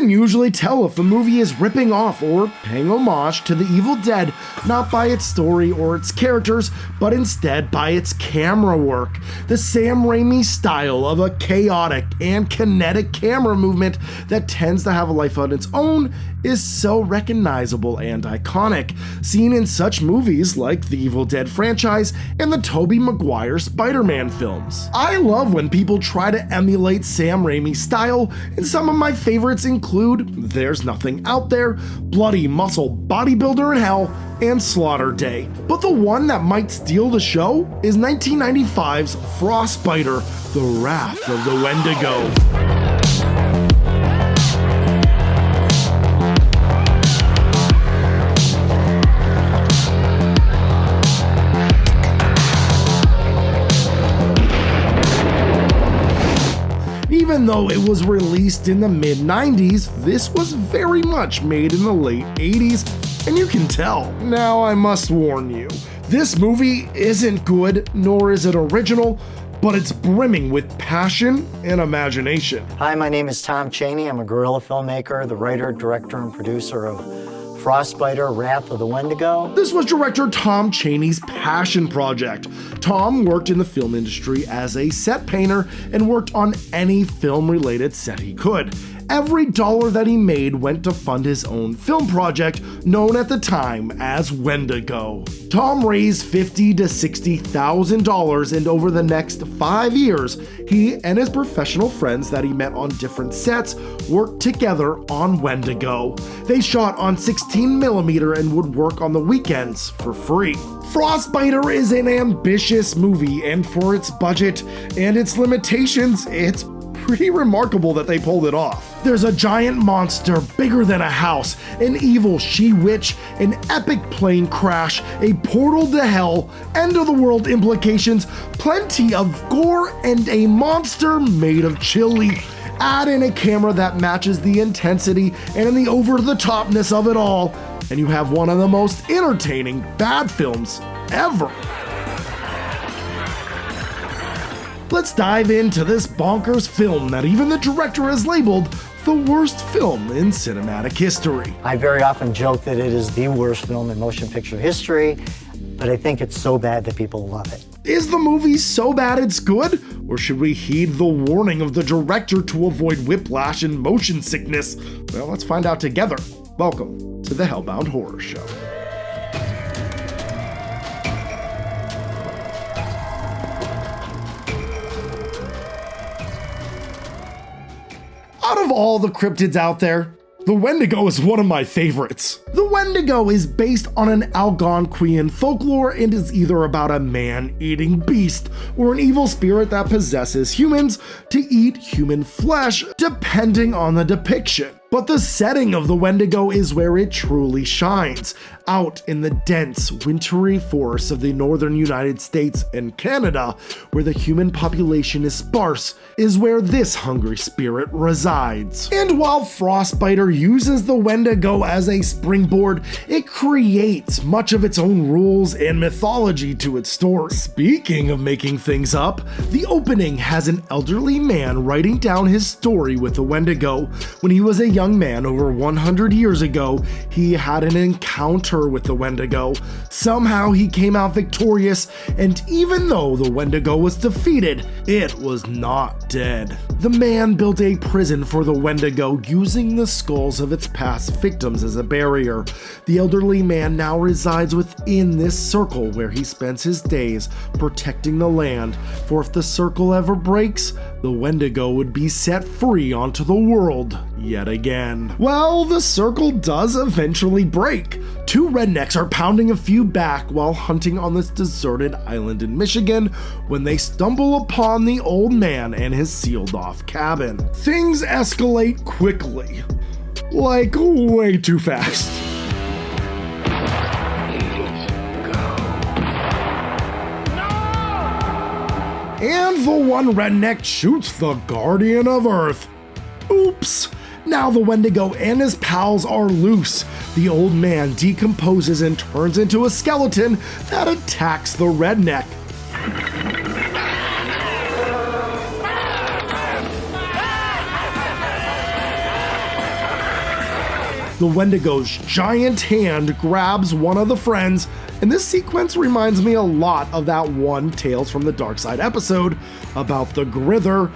can usually tell if a movie is ripping off or paying homage to The Evil Dead, not by its story or its characters, but instead by its camera work. The Sam Raimi style of a chaotic and kinetic camera movement that tends to have a life on its own is so recognizable and iconic, seen in such movies like the Evil Dead franchise and the Tobey Maguire Spider-Man films. I love when people try to emulate Sam Raimi's style, and some of my favorites include There's Nothing Out There, Bloody Muscle Bodybuilder in Hell, and Slaughter Day. But the one that might steal the show is 1995's Frostbiter, The Wrath of the Wendigo. Even though it was released in the mid-90s, this was very much made in the late 80s, and you can tell. Now I must warn you, this movie isn't good, nor is it original, but it's brimming with passion and imagination. Hi, my name is Tom Cheney. I'm a guerrilla filmmaker, the writer, director, and producer of Frostbiter, Wrath of the Wendigo. This was director Tom Cheney's passion project. Tom worked in the film industry as a set painter and worked on any film-related set he could. Every dollar that he made went to fund his own film project, known at the time as Wendigo. Tom raised $50,000 to $60,000, and over the next 5 years, he and his professional friends that he met on different sets worked together on Wendigo. They shot on 16mm and would work on the weekends for free. Frostbiter is an ambitious movie, and for its budget and its limitations, it's pretty remarkable that they pulled it off. There's a giant monster bigger than a house, an evil she-witch, an epic plane crash, a portal to hell, end-of-the-world implications, plenty of gore, and a monster made of chili. Add in a camera that matches the intensity and the over-the-topness of it all, and you have one of the most entertaining bad films ever. Let's dive into this bonkers film that even the director has labeled the worst film in cinematic history. I very often joke that it is the worst film in motion picture history, but I think it's so bad that people love it. Is the movie so bad it's good? Or should we heed the warning of the director to avoid whiplash and motion sickness? Well, let's find out together. Welcome to the HellBound Horror Show. Out of all the cryptids out there, the Wendigo is one of my favorites. The Wendigo is based on an Algonquian folklore and is either about a man-eating beast or an evil spirit that possesses humans to eat human flesh, depending on the depiction. But the setting of the Wendigo is where it truly shines. Out in the dense, wintry forests of the northern United States and Canada, where the human population is sparse, is where this hungry spirit resides. And while Frostbiter uses the Wendigo as a springboard, it creates much of its own rules and mythology to its story. Speaking of making things up, the opening has an elderly man writing down his story with the Wendigo. When he was a young man over 100 years ago, he had an encounter with the Wendigo. Somehow he came out victorious, and even though the Wendigo was defeated, it was not dead. The man built a prison for the Wendigo using the skulls of its past victims as a barrier. The elderly man now resides within this circle where he spends his days protecting the land, for if the circle ever breaks, the Wendigo would be set free onto the world yet again. Well, the circle does eventually break. Two rednecks are pounding a few back while hunting on this deserted island in Michigan when they stumble upon the old man and his sealed-off cabin. Things escalate quickly, like way too fast. And the one redneck shoots the Guardian of Earth. Oops! Now the Wendigo and his pals are loose. The old man decomposes and turns into a skeleton that attacks the redneck. The Wendigo's giant hand grabs one of the friends, and this sequence reminds me a lot of that one Tales from the Dark Side episode about the Grither,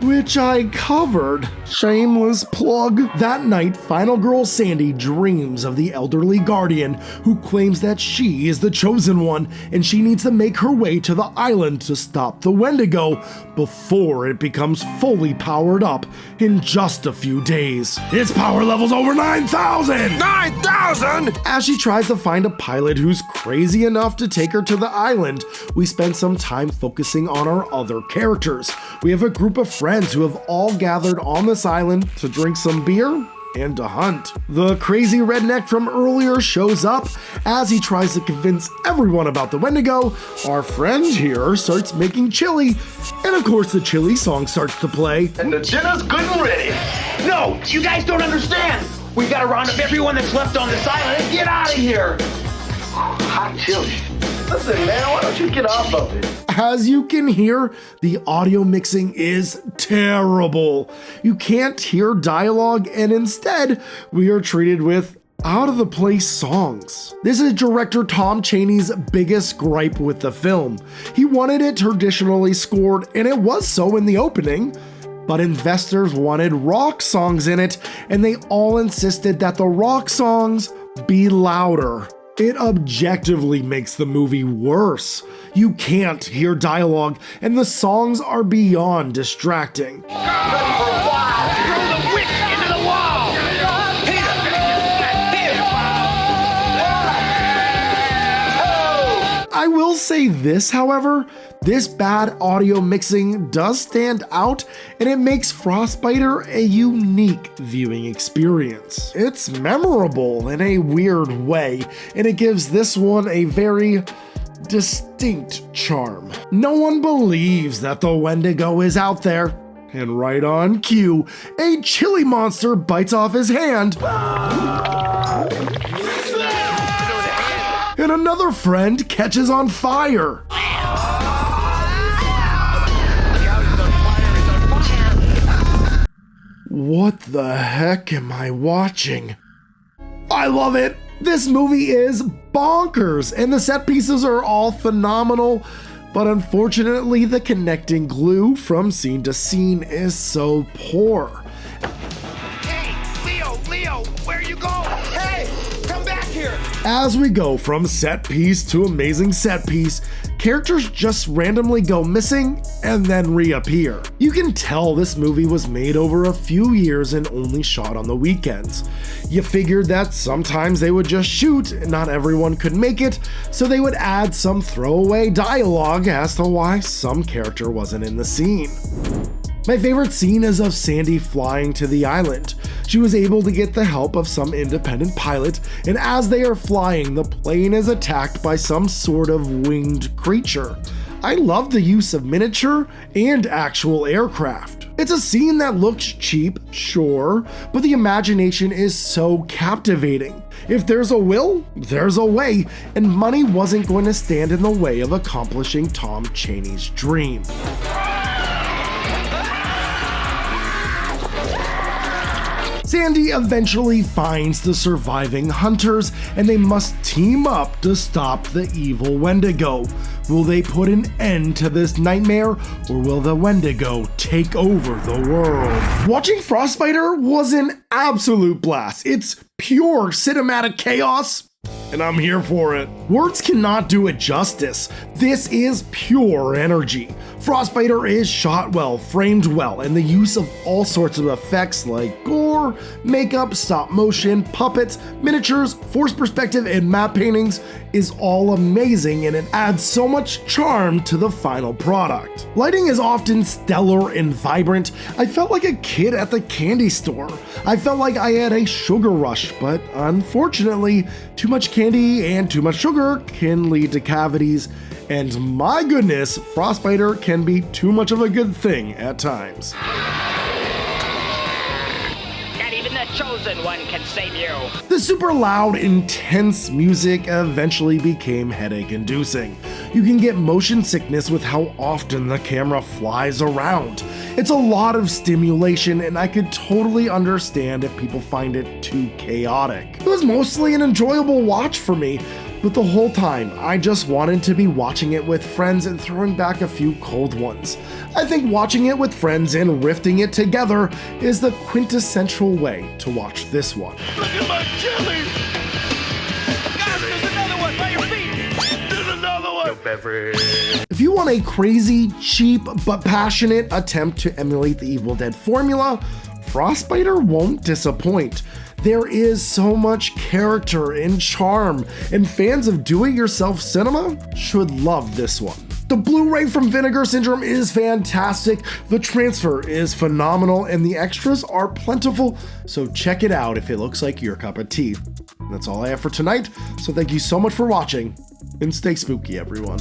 which I covered. Shameless plug. That night, final girl Sandy dreams of the elderly guardian who claims that she is the chosen one and she needs to make her way to the island to stop the Wendigo before it becomes fully powered up in just a few days. Its power level's over 9,000! 9,000?! As she tries to find a pilot who's crazy enough to take her to the island, we spend some time focusing on our other characters. We have a group of friends who have all gathered on this island to drink some beer and to hunt. The crazy redneck from earlier shows up. As he tries to convince everyone about the Wendigo, our friend here starts making chili, and of course the chili song starts to play. And the dinner's good and ready. No, you guys don't understand. We gotta round up everyone that's left on this island and get out of here. Hot chili. Listen, man, why don't you get off of it? As you can hear, the audio mixing is terrible. You can't hear dialogue, and instead, we are treated with out-of-the-place songs. This is director Tom Cheney's biggest gripe with the film. He wanted it traditionally scored, and it was so in the opening, but investors wanted rock songs in it, and they all insisted that the rock songs be louder. It objectively makes the movie worse. You can't hear dialogue, and the songs are beyond distracting. I will say this, however, this bad audio mixing does stand out, and it makes Frostbiter a unique viewing experience. It's memorable in a weird way, and it gives this one a very distinct charm. No one believes that the Wendigo is out there, and right on cue, a chili monster bites off his hand. And another friend catches on fire. What the heck am I watching? I love it! This movie is bonkers, and the set pieces are all phenomenal, but unfortunately the connecting glue from scene to scene is so poor. Hey, Leo, where you going? Hey, come back here. As we go from set piece to amazing set piece, characters just randomly go missing and then reappear. You can tell this movie was made over a few years and only shot on the weekends. You figured that sometimes they would just shoot and not everyone could make it, so they would add some throwaway dialogue as to why some character wasn't in the scene. My favorite scene is of Sandy flying to the island. She was able to get the help of some independent pilot, and as they are flying, the plane is attacked by some sort of winged creature. I love the use of miniature and actual aircraft. It's a scene that looks cheap, sure, but the imagination is so captivating. If there's a will, there's a way, and money wasn't going to stand in the way of accomplishing Tom Cheney's dream. Sandy eventually finds the surviving hunters, and they must team up to stop the evil Wendigo. Will they put an end to this nightmare, or will the Wendigo take over the world? Watching Frostbiter was an absolute blast. It's pure cinematic chaos, and I'm here for it. Words cannot do it justice. This is pure energy. Frostbiter is shot well, framed well, and the use of all sorts of effects like gore, makeup, stop motion, puppets, miniatures, forced perspective, and matte paintings is all amazing, and it adds so much charm to the final product. Lighting is often stellar and vibrant. I felt like a kid at the candy store. I felt like I had a sugar rush, but unfortunately, too much candy and too much sugar can lead to cavities, and my goodness, Frostbiter can be too much of a good thing at times. Not even the chosen one can save you. The super loud, intense music eventually became headache-inducing. You can get motion sickness with how often the camera flies around. It's a lot of stimulation, and I could totally understand if people find it too chaotic. It was mostly an enjoyable watch for me, but the whole time, I just wanted to be watching it with friends and throwing back a few cold ones. I think watching it with friends and rifting it together is the quintessential way to watch this one. Look at my chili! Guys, there's another one by your feet! There's another one! If you want a crazy, cheap, but passionate attempt to emulate the Evil Dead formula, Frostbiter won't disappoint. There is so much character and charm, and fans of do-it-yourself cinema should love this one. The Blu-ray from Vinegar Syndrome is fantastic, the transfer is phenomenal, and the extras are plentiful, so check it out if it looks like your cup of tea. That's all I have for tonight, so thank you so much for watching, and stay spooky, everyone.